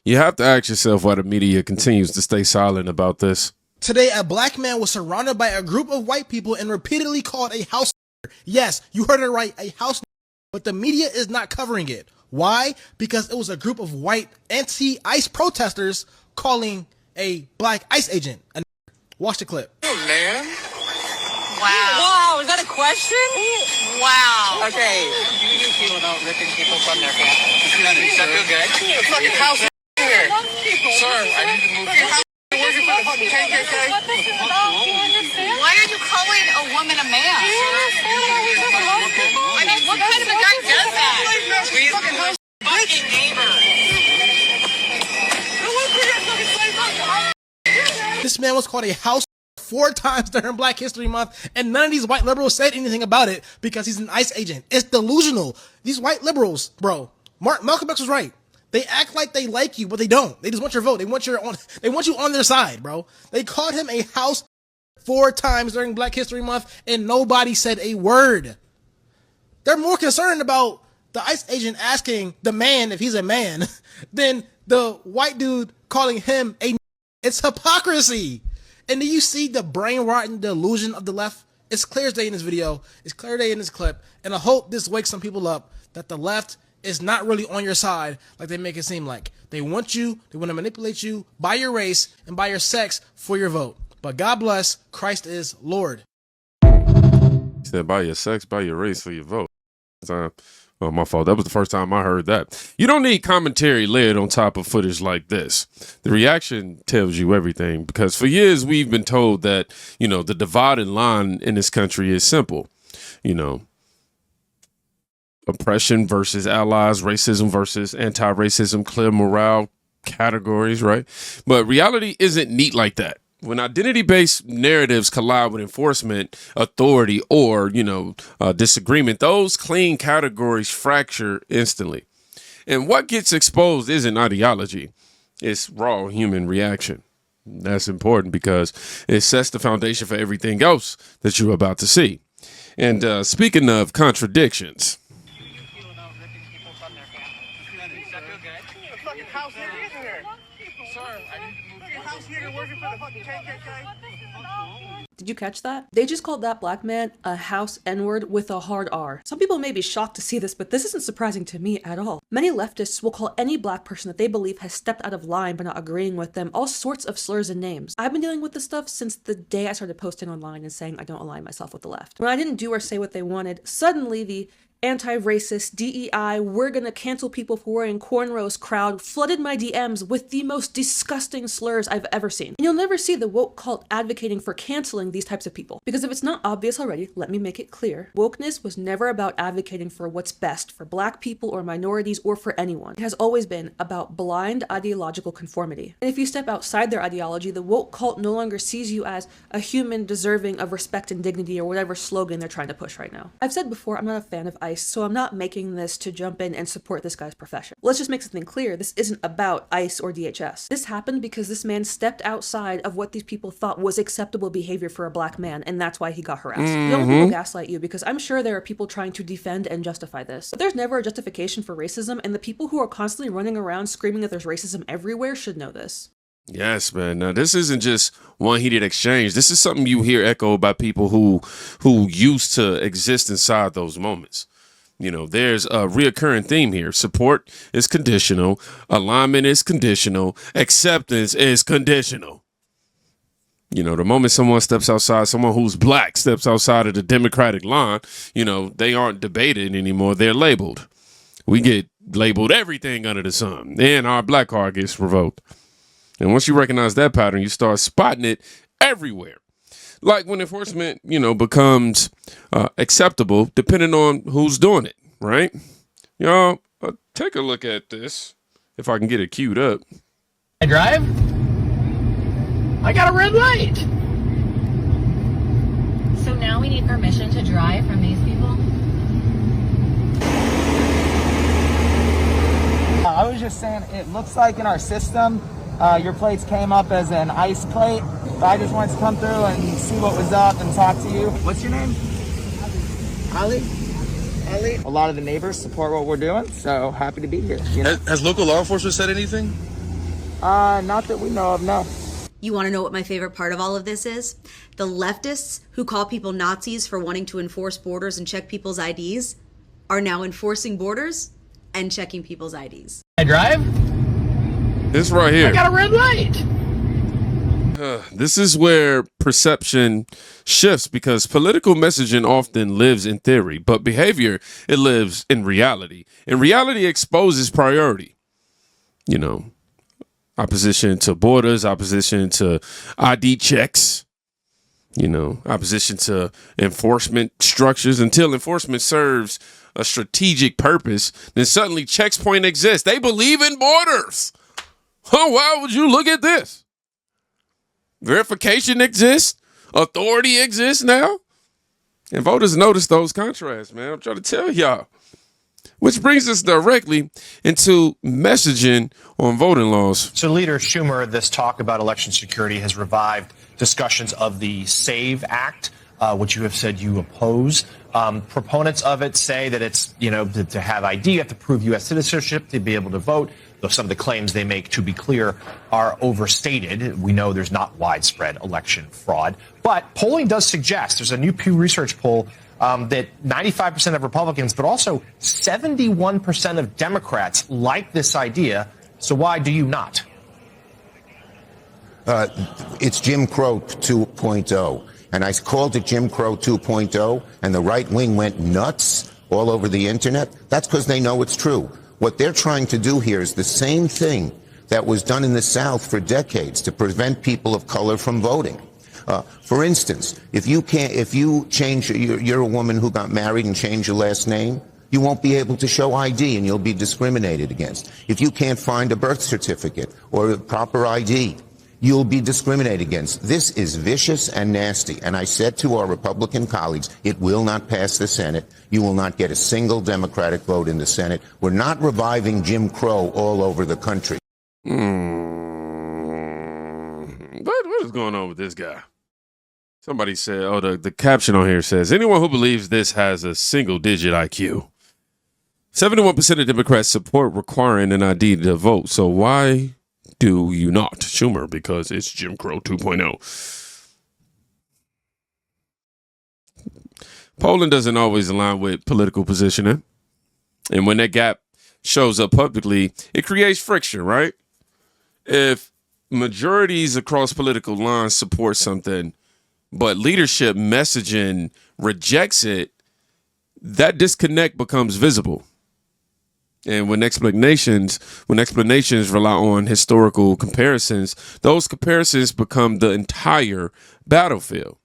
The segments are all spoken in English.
You have to ask yourself why the media continues to stay silent about this. Today, a black man was surrounded by a group of white people and repeatedly called a house. Yes, you heard it right, a house. But the media is not covering it. Why? Because it was a group of white anti-ICE protesters calling a black ICE agent. Watch the clip. Oh, man. Wow. Wow, is that a question? Wow. Okay. Do you feel about ripping people from their families? Does that feel good? The fucking house in here. Sir, I need to move. You're working for the fucking KKK? Why are you calling a woman a man? I mean, what kind of a guy does that? Please, Fucking neighbor. This man was called a house 4 times during Black History Month, and none of these white liberals said anything about it because he's an ICE agent. It's delusional. These white liberals, bro. Malcolm X was right. They act like they like you, but they don't. They just want your vote. They want you on their side, bro. They called him a house 4 times during Black History Month, and nobody said a word. They're more concerned about the ICE agent asking the man if he's a man than the white dude calling him a. It's hypocrisy. And do you see the brain-rotten delusion of the left? It's clear as day in this video. It's clear as day in this clip. And I hope this wakes some people up that the left is not really on your side like they make it seem like. They want you, they want to manipulate you by your race and by your sex for your vote. But God bless, Christ is Lord. He said by your sex, by your race for your vote. Oh, my fault. That was the first time I heard that. You don't need commentary layered on top of footage like this. The reaction tells you everything, because for years we've been told that, the dividing line in this country is simple. Oppression versus allies, racism versus anti-racism, clear morale categories, right? But reality isn't neat like that. When identity-based narratives collide with enforcement, authority, or, disagreement, those clean categories fracture instantly. And what gets exposed isn't ideology. It's raw human reaction. That's important because it sets the foundation for everything else that you're about to see. And speaking of contradictions. Did you catch that? They just called that black man a house N-word with a hard R. Some people may be shocked to see this, but this isn't surprising to me at all. Many leftists will call any black person that they believe has stepped out of line by not agreeing with them all sorts of slurs and names. I've been dealing with this stuff since the day I started posting online and saying I don't align myself with the left. When I didn't do or say what they wanted, suddenly the anti-racist, DEI, we're gonna cancel people for wearing cornrows crowd flooded my DMs with the most disgusting slurs I've ever seen. And you'll never see the woke cult advocating for canceling these types of people. Because if it's not obvious already, let me make it clear. Wokeness was never about advocating for what's best for black people or minorities or for anyone. It has always been about blind ideological conformity. And if you step outside their ideology, the woke cult no longer sees you as a human deserving of respect and dignity or whatever slogan they're trying to push right now. I've said before, I'm not a fan of ICE, so I'm not making this to jump in and support this guy's profession. Let's just make something clear. This isn't about ICE or DHS. This happened because this man stepped outside of what these people thought was acceptable behavior for a black man, and that's why he got harassed. Don't let people gaslight you, because I'm sure there are people trying to defend and justify this. But there's never a justification for racism, and the people who are constantly running around screaming that there's racism everywhere should know this. Yes, man. Now, this isn't just one heated exchange. This is something you hear echoed by people who used to exist inside those moments. There's a reoccurring theme here. Support is conditional. Alignment is conditional. Acceptance is conditional. The moment someone steps outside, someone who's black steps outside of the Democratic line, they aren't debated anymore. They're labeled. We get labeled everything under the sun. And our black card gets revoked. And once you recognize that pattern, you start spotting it everywhere. Like when enforcement, becomes acceptable, depending on who's doing it, right? Y'all, take a look at this, if I can get it queued up. I drive? I got a red light. So now we need permission to drive from these people? I was just saying, it looks like in our system, your plates came up as an ICE plate, but I just wanted to come through and see what was up and talk to you. What's your name? Ali? Ali? A lot of the neighbors support what we're doing, so happy to be here. Has local law enforcement said anything? Not that we know of, no. You want to know what my favorite part of all of this is? The leftists who call people Nazis for wanting to enforce borders and check people's IDs are now enforcing borders and checking people's IDs. I drive? This right here. I got a red light. This is where perception shifts, because political messaging often lives in theory, but behavior, it lives in reality. And reality exposes priority. You know, opposition to borders, opposition to ID checks, you know, opposition to enforcement structures. Until enforcement serves a strategic purpose, then suddenly checkpoint exists. They believe in borders. Oh, why would you look at this? Verification exists. Authority exists now. And voters notice those contrasts, man. I'm trying to tell y'all. Which brings us directly into messaging on voting laws. So, Leader Schumer, this talk about election security has revived discussions of the SAVE Act, which you have said you oppose. Proponents of it say that it's, you know, to have ID, you have to prove U.S. citizenship to be able to vote. Though some of the claims they make, to be clear, are overstated. We know there's not widespread election fraud. But polling does suggest, there's a new Pew Research poll, that 95% of Republicans, but also 71% of Democrats like this idea. So why do you not? It's Jim Crow 2.0. And I called it Jim Crow 2.0, and the right wing went nuts all over the internet. That's because they know it's true. What they're trying to do here is the same thing that was done in the South for decades to prevent people of color from voting. For instance, if you change, you're a woman who got married and changed your last name, you won't be able to show ID and you'll be discriminated against. If you can't find a birth certificate or a proper ID, you'll be discriminated against. This is vicious and nasty. And I said to our Republican colleagues, it will not pass the Senate. You will not get a single Democratic vote in the Senate. We're not reviving Jim Crow all over the country. What is going on with this guy? Somebody said, oh, the caption on here says, anyone who believes this has a single-digit IQ. 71% of Democrats support requiring an ID to vote. So why do you not, Schumer? Because it's Jim Crow 2.0. Polling doesn't always align with political positioning. And when that gap shows up publicly, it creates friction, right? If majorities across political lines support something, but leadership messaging rejects it, that disconnect becomes visible. And when explanations rely on historical comparisons, those comparisons become the entire battlefield.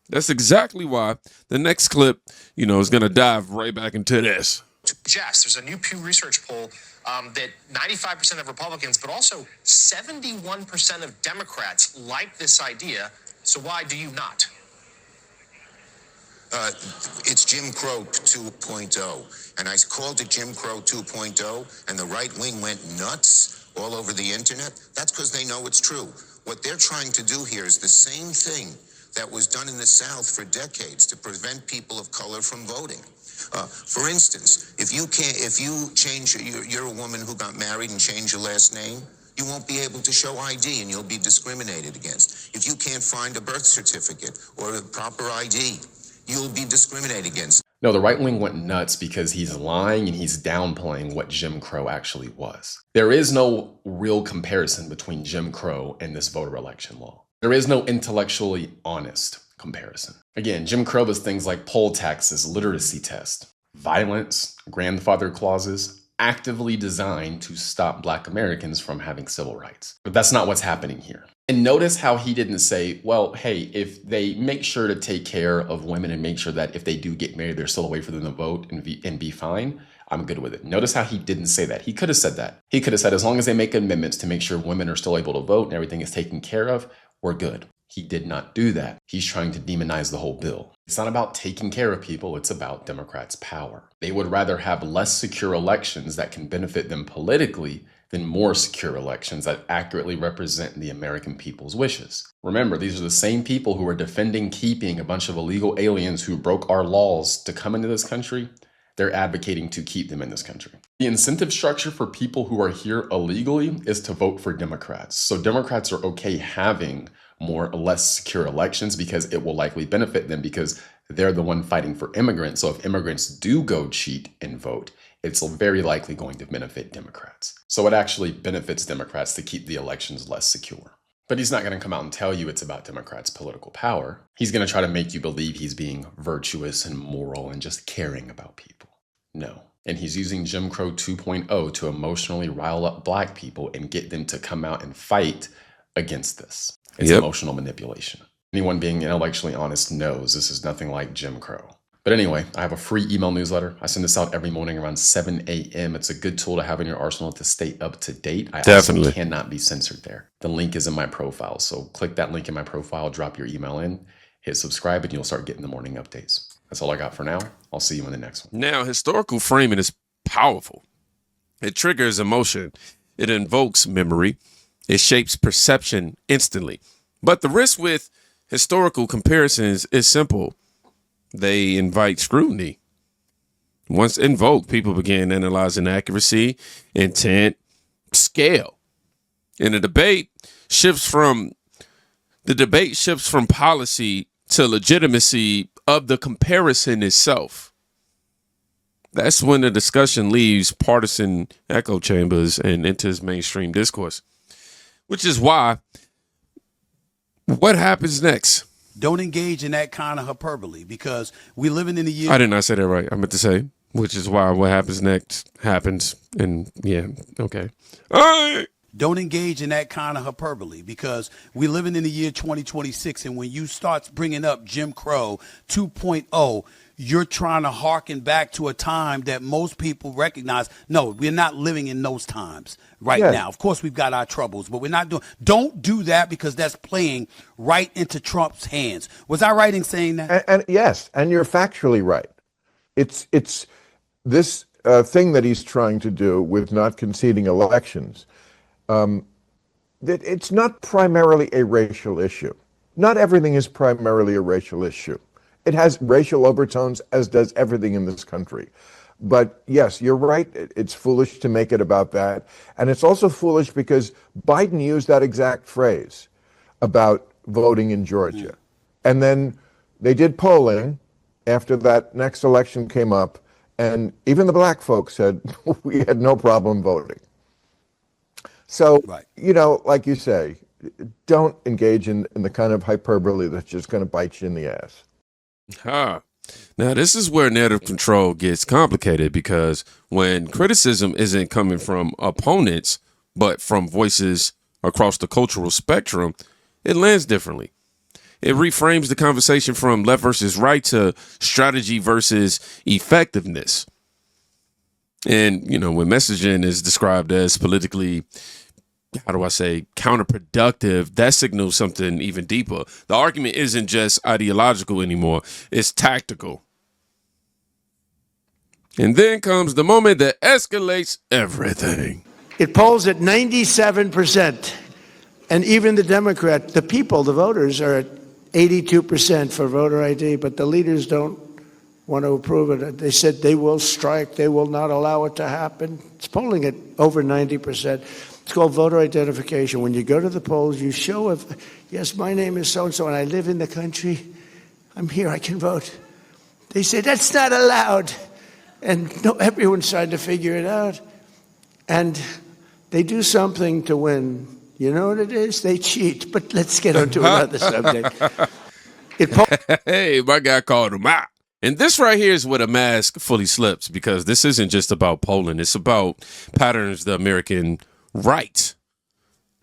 That's exactly why the next clip, is going to dive right back into this. Jess, there's a new Pew Research poll that 95% of Republicans, but also 71% of Democrats like this idea. So why do you not? It's Jim Crow 2.0. And I called it Jim Crow 2.0, and the right wing went nuts all over the internet. That's because they know it's true. What they're trying to do here is the same thing that was done in the South for decades to prevent people of color from voting. For instance, if you change, you're a woman who got married and changed your last name, you won't be able to show ID and you'll be discriminated against. If you can't find a birth certificate or a proper ID, you'll be discriminated against. No, the right wing went nuts because he's lying and he's downplaying what Jim Crow actually was. There is no real comparison between Jim Crow and this voter election law. There is no intellectually honest comparison. Again, Jim Crow was things like poll taxes, literacy test, violence, grandfather clauses, actively designed to stop Black Americans from having civil rights. But that's not what's happening here. And notice how he didn't say, well, hey, if they make sure to take care of women and make sure that if they do get married, there's still a way for them to vote and be fine, I'm good with it. Notice how he didn't say that. He could have said that. He could have said, as long as they make amendments to make sure women are still able to vote and everything is taken care of, we're good. He did not do that. He's trying to demonize the whole bill. It's not about taking care of people. It's about Democrats' power. They would rather have less secure elections that can benefit them politically than more secure elections that accurately represent the American people's wishes. Remember, these are the same people who are defending keeping a bunch of illegal aliens who broke our laws to come into this country. They're advocating to keep them in this country. The incentive structure for people who are here illegally is to vote for Democrats. So Democrats are okay having more or less secure elections because it will likely benefit them because they're the one fighting for immigrants. So if immigrants do go cheat and vote, it's very likely going to benefit Democrats. So it actually benefits Democrats to keep the elections less secure. But he's not going to come out and tell you it's about Democrats' political power. He's going to try to make you believe he's being virtuous and moral and just caring about people. No. And he's using Jim Crow 2.0 to emotionally rile up black people and get them to come out and fight against this. It's emotional manipulation. Anyone being intellectually honest knows this is nothing like Jim Crow. But anyway, I have a free email newsletter. I send this out every morning around 7 a.m. It's a good tool to have in your arsenal to stay up to date. I also cannot be censored there. The link is in my profile. So click that link in my profile, drop your email in, hit subscribe, and you'll start getting the morning updates. That's all I got for now. I'll see you in the next one. Now, historical framing is powerful. It triggers emotion. It invokes memory. It shapes perception instantly. But the risk with historical comparisons is simple. They invite scrutiny. Once invoked, people begin analyzing accuracy, intent, scale. And the debate shifts from policy to legitimacy of the comparison itself. That's when the discussion leaves partisan echo chambers and enters mainstream discourse, which is why what happens next? Don't engage in that kind of hyperbole because we're living in the year. I did not say that right. I meant to say, which is why what happens next happens. And yeah, okay. All right. Don't engage in that kind of hyperbole because we're living in the year 2026. And when you start bringing up Jim Crow 2.0, you're trying to harken back to a time that most people recognize. No, we're not living in those times now. Of course, we've got our troubles, but we're not doing. Don't do that because that's playing right into Trump's hands. Was I right in saying that? And yes, and you're factually right. It's this thing that he's trying to do with not conceding elections. That it's not primarily a racial issue. Not everything is primarily a racial issue. It has racial overtones, as does everything in this country. But yes, you're right. It's foolish to make it about that. And it's also foolish because Biden used that exact phrase about voting in Georgia. And then they did polling after that next election came up. And even the black folks said, we had no problem voting. So, you know, like you say, don't engage in the kind of hyperbole that's just going to bite you in the ass. Now, this is where narrative control gets complicated because when criticism isn't coming from opponents, but from voices across the cultural spectrum, it lands differently. It reframes the conversation from left versus right to strategy versus effectiveness. And, you know, when messaging is described as politically, counterproductive, that signals something even deeper. The argument isn't just ideological anymore. It's tactical. And then comes the moment that escalates everything. It polls at 97%. And even the people, the voters, are at 82% for voter ID, but the leaders don't want to approve it. They said they will strike. They will not allow it to happen. It's polling at over 90%. It's called voter identification. When you go to the polls, you show yes, my name is so-and-so, and I live in the country. I'm here, I can vote. They say, that's not allowed. And no, everyone's trying to figure it out. And they do something to win. You know what it is? They cheat. But let's get on to another subject. Hey, my guy called him out. And this right here is where the mask fully slips because this isn't just about polling. It's about patterns the American right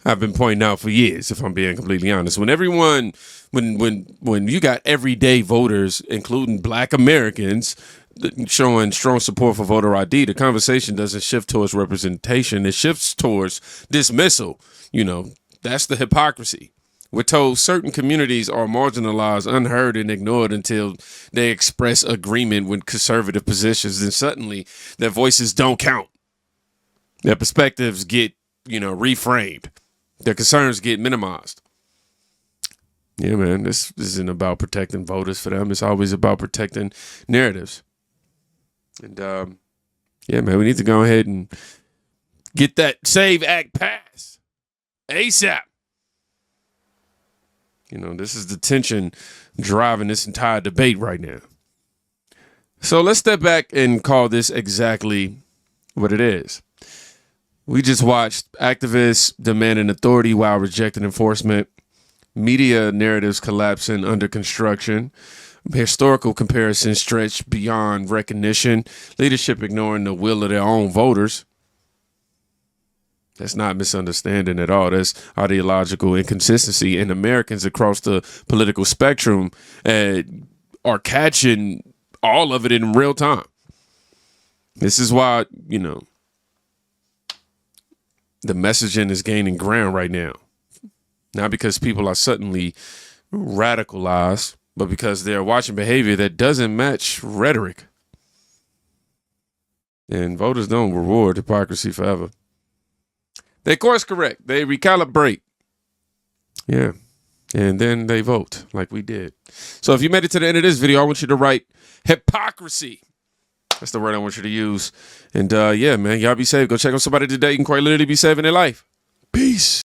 I've been pointing out for years, if I'm being completely honest. When you got everyday voters, including black Americans, showing strong support for voter ID, the conversation doesn't shift towards representation. It shifts towards dismissal. You know, that's the hypocrisy. We're told certain communities are marginalized, unheard, and ignored until they express agreement with conservative positions. Then suddenly their voices don't count. Their perspectives get, reframed. Their concerns get minimized. Yeah, man, this isn't about protecting voters for them. It's always about protecting narratives. And yeah, man, we need to go ahead and get that SAVE Act passed ASAP. You know, this is the tension driving this entire debate right now. So let's step back and call this exactly what it is. We just watched activists demanding authority while rejecting enforcement, media narratives collapsing under construction, historical comparisons stretched beyond recognition, leadership ignoring the will of their own voters. That's not misunderstanding at all. That's ideological inconsistency. And Americans across the political spectrum are catching all of it in real time. This is why, you know, the messaging is gaining ground right now. Not because people are suddenly radicalized, but because they're watching behavior that doesn't match rhetoric. And voters don't reward hypocrisy forever. They course correct. They recalibrate. Yeah. And then they vote like we did. So if you made it to the end of this video, I want you to write hypocrisy. That's the word I want you to use. And yeah, man, y'all be safe. Go check on somebody today. You can quite literally be saving their life. Peace.